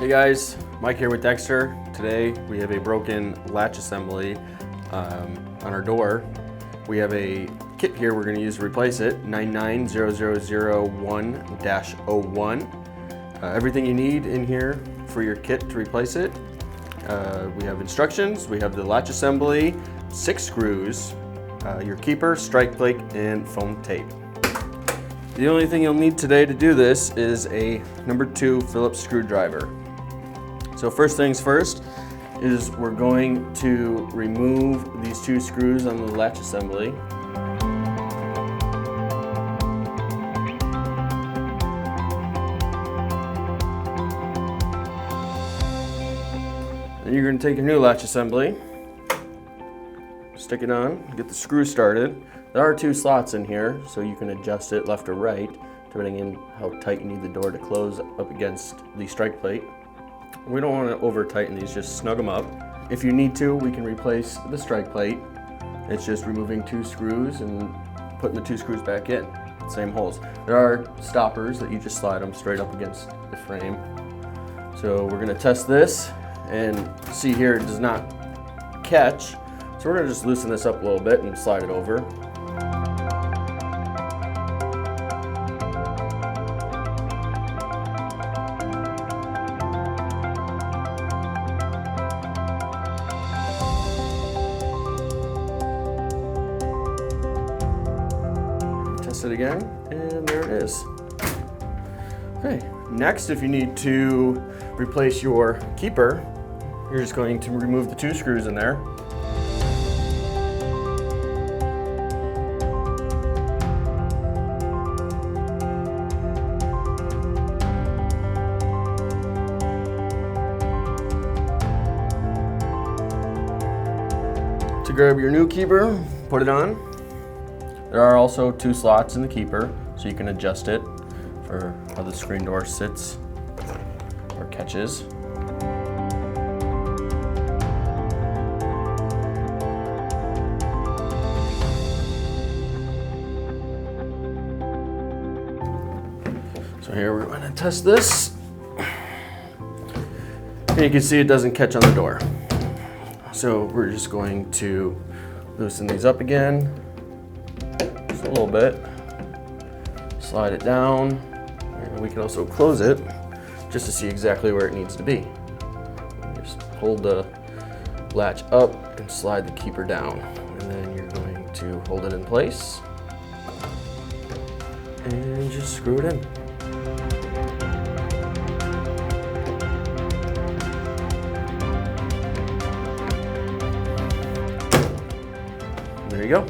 Hey guys, Mike here with Dexter. Today we have a broken latch assembly on our door. We have a kit here we're going to use to replace it, 990001-01. Everything you need in here for your kit to replace it. We have instructions, we have the latch assembly, 6 screws, your keeper, strike plate, and foam tape. The only thing you'll need today to do this is a number 2 Phillips screwdriver. So first things first is we're going to remove these 2 screws on the latch assembly. Then you're going to take your new latch assembly, stick it on, get the screw started. There are 2 slots in here, so you can adjust it left or right, depending on how tight you need the door to close up against the strike plate. We don't want to over tighten these, just snug them up. If you need to, we can replace the strike plate. It's just removing 2 screws and putting the 2 screws back in, same holes. There are stoppers that you just slide them straight up against the frame. So we're going to test this and see here it does not catch. So we're going to just loosen this up a little bit and slide it over. Test it again, and there it is. Okay, next, if you need to replace your keeper, you're just going to remove the 2 screws in there. To grab your new keeper, put it on. There are also 2 slots in the keeper, so you can adjust it for how the screen door sits or catches. So here we're going to test this. And you can see it doesn't catch on the door. So we're just going to loosen these up again. Just a little bit. Slide it down. And we can also close it just to see exactly where it needs to be. Just hold the latch up and slide the keeper down. And then you're going to hold it in place. And just screw it in. There you go.